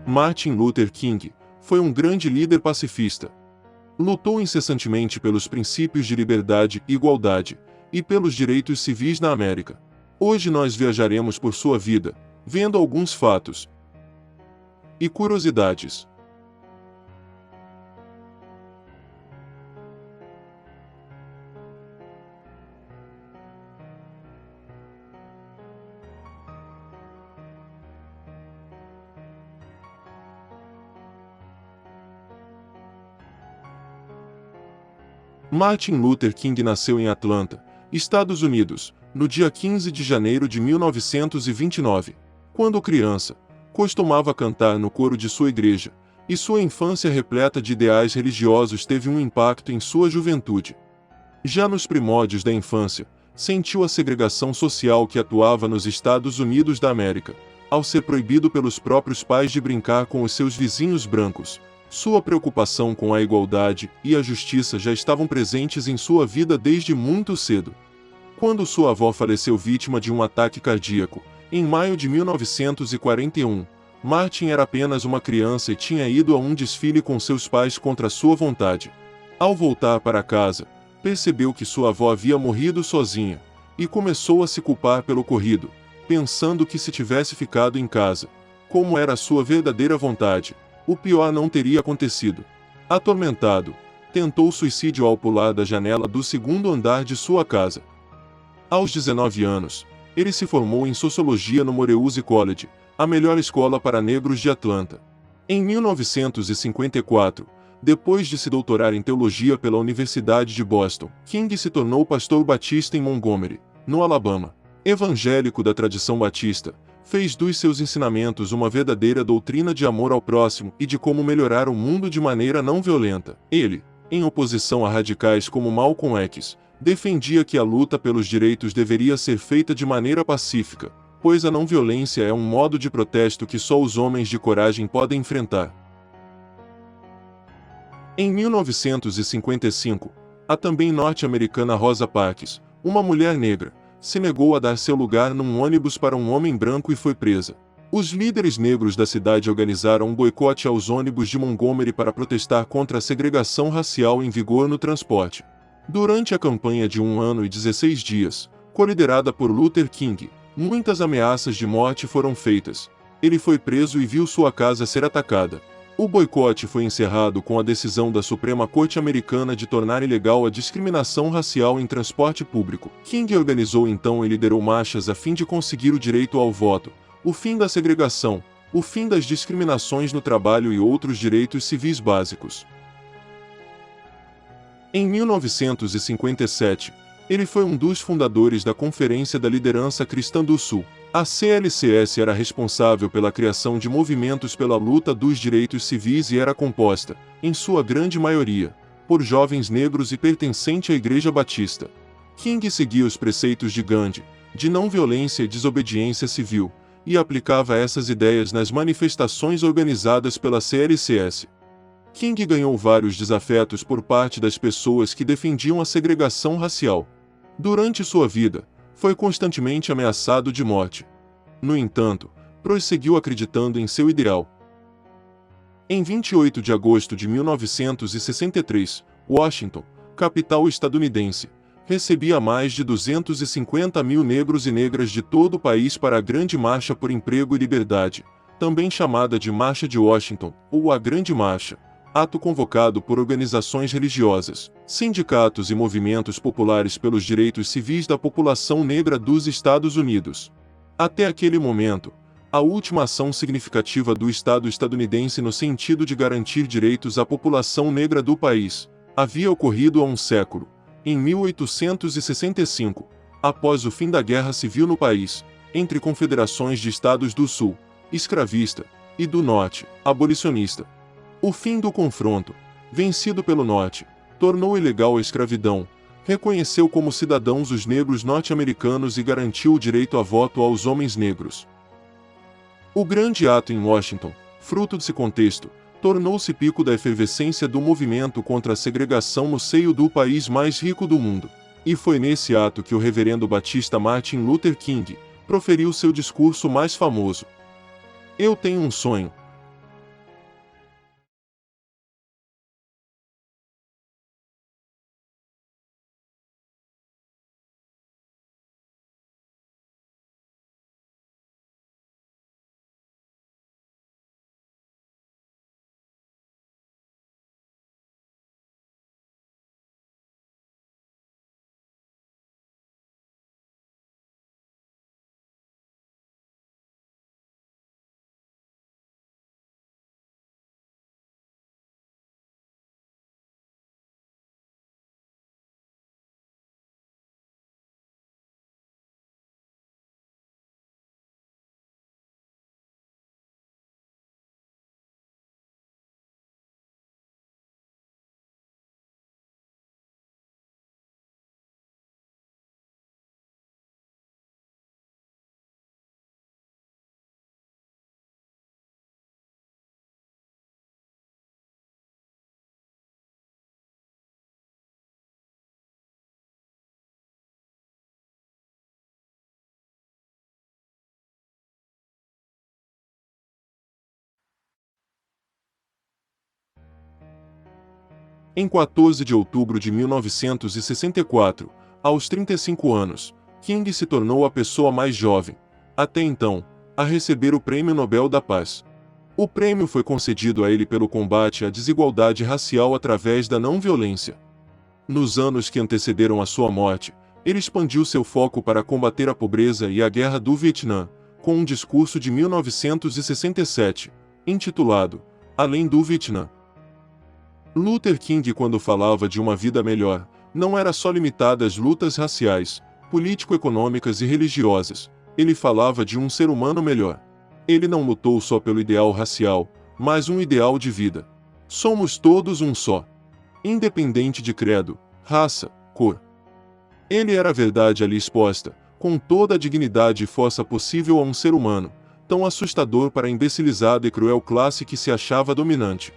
Martin Luther King foi um grande líder pacifista. Lutou incessantemente pelos princípios de liberdade e igualdade, e pelos direitos civis na América. Hoje nós viajaremos por sua vida, vendo alguns fatos e curiosidades. Martin Luther King nasceu em Atlanta, Estados Unidos, no dia 15 de janeiro de 1929. Quando criança, costumava cantar no coro de sua igreja, e sua infância repleta de ideais religiosos teve um impacto em sua juventude. Já nos primórdios da infância, sentiu a segregação social que atuava nos Estados Unidos da América, ao ser proibido pelos próprios pais de brincar com os seus vizinhos brancos. Sua preocupação com a igualdade e a justiça já estavam presentes em sua vida desde muito cedo. Quando sua avó faleceu vítima de um ataque cardíaco, em maio de 1941, Martin era apenas uma criança e tinha ido a um desfile com seus pais contra sua vontade. Ao voltar para casa, percebeu que sua avó havia morrido sozinha, e começou a se culpar pelo ocorrido, pensando que se tivesse ficado em casa, como era sua verdadeira vontade, o pior não teria acontecido. Atormentado, tentou suicídio ao pular da janela do segundo andar de sua casa. Aos 19 anos, ele se formou em Sociologia no Morehouse College, a melhor escola para negros de Atlanta. Em 1954, depois de se doutorar em Teologia pela Universidade de Boston, King se tornou pastor batista em Montgomery, no Alabama. Evangélico da tradição batista, fez dos seus ensinamentos uma verdadeira doutrina de amor ao próximo e de como melhorar o mundo de maneira não violenta. Ele, em oposição a radicais como Malcolm X, defendia que a luta pelos direitos deveria ser feita de maneira pacífica, pois a não violência é um modo de protesto que só os homens de coragem podem enfrentar. Em 1955, a também norte-americana Rosa Parks, uma mulher negra, se negou a dar seu lugar num ônibus para um homem branco e foi presa. Os líderes negros da cidade organizaram um boicote aos ônibus de Montgomery para protestar contra a segregação racial em vigor no transporte. Durante a campanha de 1 ano e 16 dias, co-liderada por Luther King, muitas ameaças de morte foram feitas. Ele foi preso e viu sua casa ser atacada. O boicote foi encerrado com a decisão da Suprema Corte Americana de tornar ilegal a discriminação racial em transporte público. King organizou então e liderou marchas a fim de conseguir o direito ao voto, o fim da segregação, o fim das discriminações no trabalho e outros direitos civis básicos. Em 1957, ele foi um dos fundadores da Conferência da Liderança Cristã do Sul. A CLCS era responsável pela criação de movimentos pela luta dos direitos civis e era composta, em sua grande maioria, por jovens negros e pertencente à Igreja Batista. King seguia os preceitos de Gandhi, de não violência e desobediência civil, e aplicava essas ideias nas manifestações organizadas pela CLCS. King ganhou vários desafetos por parte das pessoas que defendiam a segregação racial. Durante sua vida, foi constantemente ameaçado de morte. No entanto, prosseguiu acreditando em seu ideal. Em 28 de agosto de 1963, Washington, capital estadunidense, recebia mais de 250 mil negros e negras de todo o país para a Grande Marcha por Emprego e Liberdade, também chamada de Marcha de Washington, ou a Grande Marcha, ato convocado por organizações religiosas, sindicatos e movimentos populares pelos direitos civis da população negra dos Estados Unidos. Até aquele momento, a última ação significativa do Estado estadunidense no sentido de garantir direitos à população negra do país havia ocorrido há um século, em 1865, após o fim da Guerra Civil no país, entre confederações de estados do Sul, escravista, e do Norte, abolicionista. O fim do confronto, vencido pelo Norte, tornou ilegal a escravidão, reconheceu como cidadãos os negros norte-americanos e garantiu o direito a voto aos homens negros. O grande ato em Washington, fruto desse contexto, tornou-se pico da efervescência do movimento contra a segregação no seio do país mais rico do mundo. E foi nesse ato que o reverendo batista Martin Luther King proferiu seu discurso mais famoso. Eu tenho um sonho. Em 14 de outubro de 1964, aos 35 anos, King se tornou a pessoa mais jovem, até então, a receber o Prêmio Nobel da Paz. O prêmio foi concedido a ele pelo combate à desigualdade racial através da não-violência. Nos anos que antecederam a sua morte, ele expandiu seu foco para combater a pobreza e a Guerra do Vietnã, com um discurso de 1967, intitulado Além do Vietnã. Luther King, quando falava de uma vida melhor, não era só limitada às lutas raciais, político-econômicas e religiosas. Ele falava de um ser humano melhor. Ele não lutou só pelo ideal racial, mas um ideal de vida. Somos todos um só, independente de credo, raça, cor. Ele era a verdade ali exposta, com toda a dignidade e força possível a um ser humano, tão assustador para a imbecilizada e cruel classe que se achava dominante.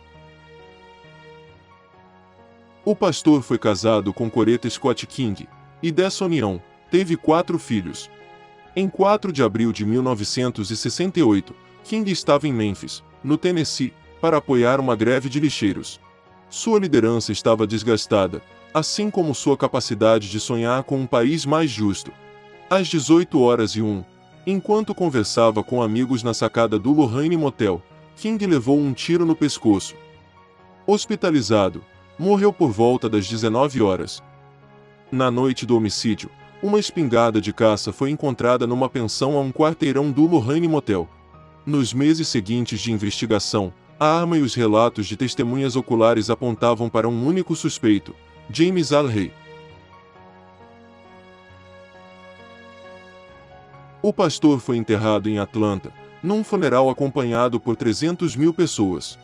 O pastor foi casado com Coretta Scott King, e dessa união, teve 4 filhos. Em 4 de abril de 1968, King estava em Memphis, no Tennessee, para apoiar uma greve de lixeiros. Sua liderança estava desgastada, assim como sua capacidade de sonhar com um país mais justo. Às 18h01, enquanto conversava com amigos na sacada do Lorraine Motel, King levou um tiro no pescoço. Hospitalizado, morreu por volta das 19 horas. Na noite do homicídio, uma espingarda de caça foi encontrada numa pensão a um quarteirão do Lorraine Motel. Nos meses seguintes de investigação, a arma e os relatos de testemunhas oculares apontavam para um único suspeito, James Alley. O pastor foi enterrado em Atlanta, num funeral acompanhado por 300.000 pessoas.